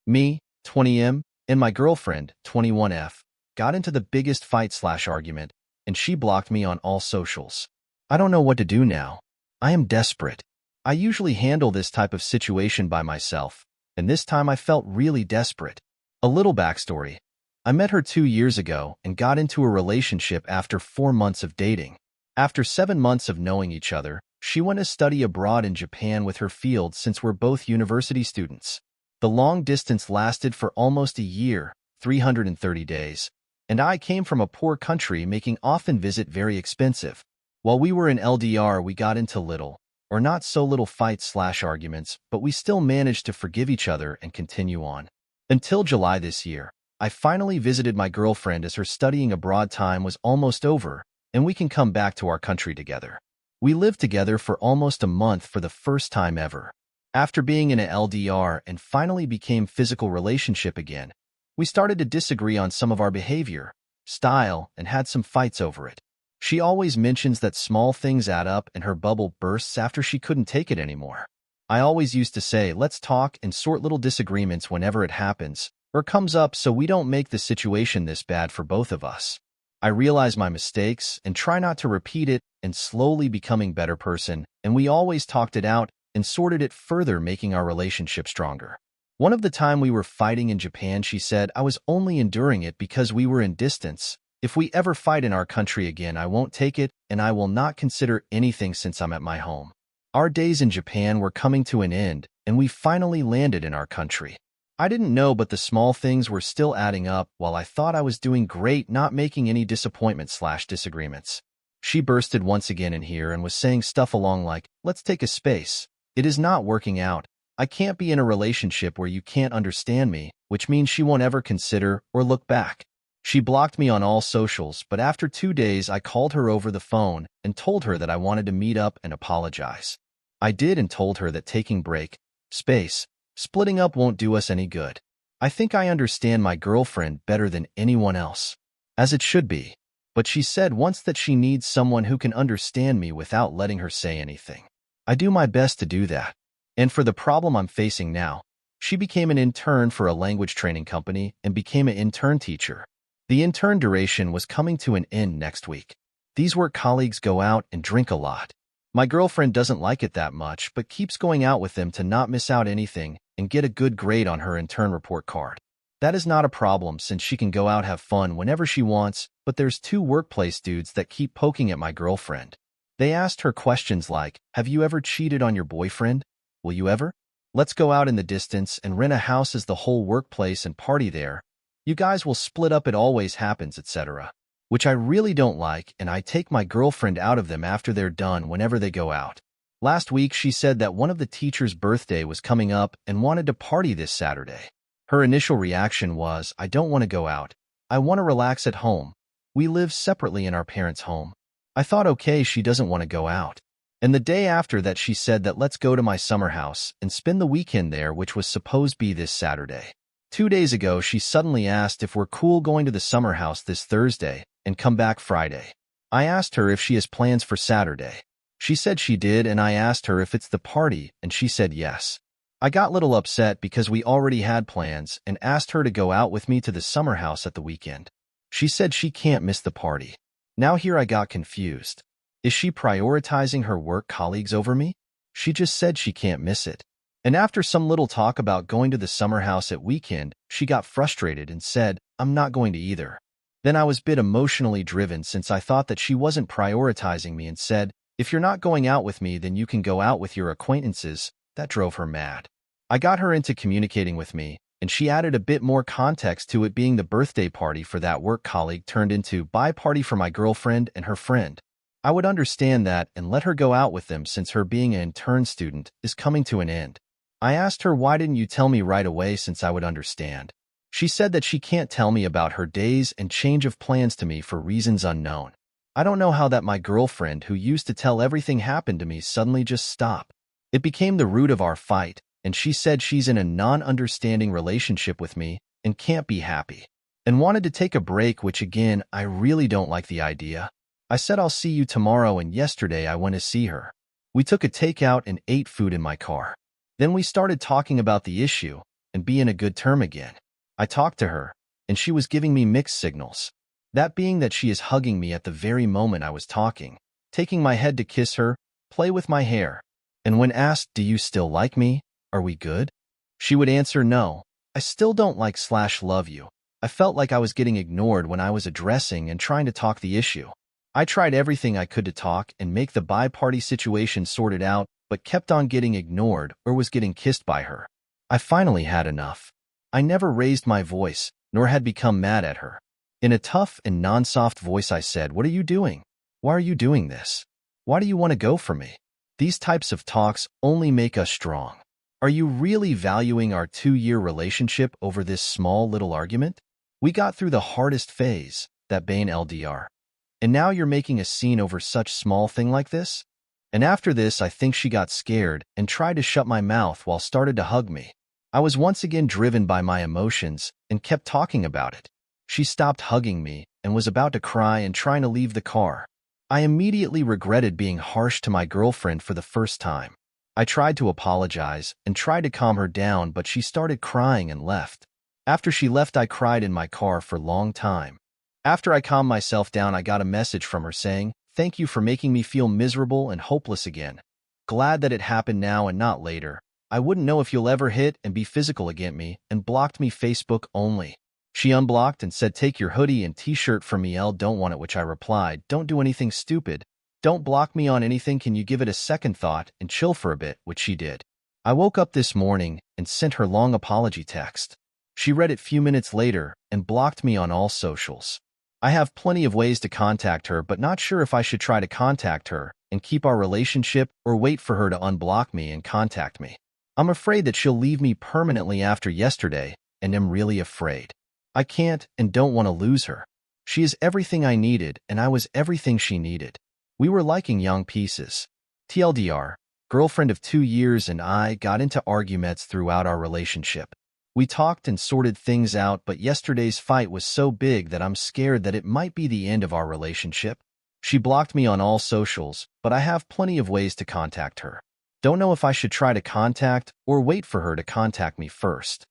Me, 20M, and my girlfriend, 21F, got into the biggest fight/argument, and she blocked me on all socials. I don't know what to do now. I am desperate. I usually handle this type of situation by myself, and this time I felt really desperate. A little backstory. I met her 2 years ago and got into a relationship after 4 months of dating. After 7 months of knowing each other, she went to study abroad in Japan with her field since we're both university students. The long distance lasted for almost a year, 330 days, and I came from a poor country making often visit very expensive. While we were in LDR, we got into little, or not so little fights/arguments, but we still managed to forgive each other and continue on. Until July this year, I finally visited my girlfriend as her studying abroad time was almost over, and we can come back to our country together. We lived together for almost a month for the first time ever. After being in a LDR and finally became physical relationship again, we started to disagree on some of our behavior, style, and had some fights over it. She always mentions that small things add up and her bubble bursts after she couldn't take it anymore. I always used to say, let's talk and sort little disagreements whenever it happens or comes up so we don't make the situation this bad for both of us. I realize my mistakes and try not to repeat it and slowly becoming a better person, and we always talked it out and sorted it further, making our relationship stronger. One of the time we were fighting in Japan, she said I was only enduring it because we were in distance. If we ever fight in our country again, I won't take it, and I will not consider anything since I'm at my home. Our days in Japan were coming to an end, and we finally landed in our country. I didn't know, but the small things were still adding up while I thought I was doing great, not making any disappointments/disagreements. She bursted once again in here and was saying stuff along like, let's take a space. It is not working out. I can't be in a relationship where you can't understand me, which means she won't ever consider or look back. She blocked me on all socials, but after 2 days I called her over the phone and told her that I wanted to meet up and apologize. I did, and told her that taking space, splitting up won't do us any good. I think I understand my girlfriend better than anyone else, as it should be. But she said once that she needs someone who can understand me without letting her say anything. I do my best to do that. And for the problem I'm facing now, she became an intern for a language training company and became an intern teacher. The intern duration was coming to an end next week. These work colleagues go out and drink a lot. My girlfriend doesn't like it that much, but keeps going out with them to not miss out anything and get a good grade on her intern report card. That is not a problem since she can go out have fun whenever she wants, but there's 2 workplace dudes that keep poking at my girlfriend. They asked her questions like, have you ever cheated on your boyfriend? Will you ever? Let's go out in the distance and rent a house as the whole workplace and party there. You guys will split up, it always happens, etc. Which I really don't like, and I take my girlfriend out of them after they're done whenever they go out. Last week she said that one of the teachers' birthday was coming up and wanted to party this Saturday. Her initial reaction was, I don't want to go out. I want to relax at home. We live separately in our parents' home. I thought, okay, she doesn't want to go out. And the day after that she said that let's go to my summer house and spend the weekend there, which was supposed to be this Saturday. 2 days ago she suddenly asked if we're cool going to the summer house this Thursday and come back Friday. I asked her if she has plans for Saturday. She said she did, and I asked her if it's the party, and she said yes. I got a little upset because we already had plans and asked her to go out with me to the summer house at the weekend. She said she can't miss the party. Now here I got confused. Is she prioritizing her work colleagues over me? She just said she can't miss it. And after some little talk about going to the summer house at weekend, she got frustrated and said, I'm not going to either. Then I was a bit emotionally driven since I thought that she wasn't prioritizing me and said, if you're not going out with me, then you can go out with your acquaintances. That drove her mad. I got her into communicating with me, and she added a bit more context to it being the birthday party for that work colleague turned into bye party for my girlfriend and her friend. I would understand that and let her go out with them since her being an intern student is coming to an end. I asked her, why didn't you tell me right away since I would understand? She said that she can't tell me about her days and change of plans to me for reasons unknown. I don't know how that my girlfriend, who used to tell everything happened to me, suddenly just stopped. It became the root of our fight, and she said she's in a non-understanding relationship with me and can't be happy, and wanted to take a break, which again, I really don't like the idea. I said I'll see you tomorrow, and yesterday I went to see her. We took a takeout and ate food in my car. Then we started talking about the issue, and be in a good term again. I talked to her, and she was giving me mixed signals. That being that she is hugging me at the very moment I was talking, taking my head to kiss her, play with my hair. And when asked, "Do you still like me? Are we good?" she would answer, "No, I still don't like/love you." I felt like I was getting ignored when I was addressing and trying to talk the issue. I tried everything I could to talk and make the bi-party situation sorted out, but kept on getting ignored or was getting kissed by her. I finally had enough. I never raised my voice, nor had become mad at her. In a tough and non-soft voice I said, "What are you doing? Why are you doing this? Why do you want to go from me?" These types of talks only make us strong. Are you really valuing our 2-year relationship over this small little argument? We got through the hardest phase, that Bane LDR. And now you're making a scene over such small thing like this? And after this, I think she got scared and tried to shut my mouth while started to hug me. I was once again driven by my emotions and kept talking about it. She stopped hugging me and was about to cry and trying to leave the car. I immediately regretted being harsh to my girlfriend for the first time. I tried to apologize and tried to calm her down, but she started crying and left. After she left, I cried in my car for a long time. After I calmed myself down, I got a message from her saying, "Thank you for making me feel miserable and hopeless again. Glad that it happened now and not later. I wouldn't know if you'll ever hit and be physical against me," and blocked me Facebook only. She unblocked and said, "Take your hoodie and t-shirt from me, L don't want it," which I replied, "Don't do anything stupid. Don't block me on anything. Can you give it a second thought and chill for a bit?" which she did. I woke up this morning and sent her long apology text. She read it few minutes later and blocked me on all socials. I have plenty of ways to contact her, but not sure if I should try to contact her and keep our relationship or wait for her to unblock me and contact me. I'm afraid that she'll leave me permanently after yesterday, and am really afraid. I can't and don't want to lose her. She is everything I needed, and I was everything she needed. We were liking young pieces. TLDR, girlfriend of 2 years and I got into arguments throughout our relationship. We talked and sorted things out, but yesterday's fight was so big that I'm scared that it might be the end of our relationship. She blocked me on all socials, but I have plenty of ways to contact her. Don't know if I should try to contact or wait for her to contact me first.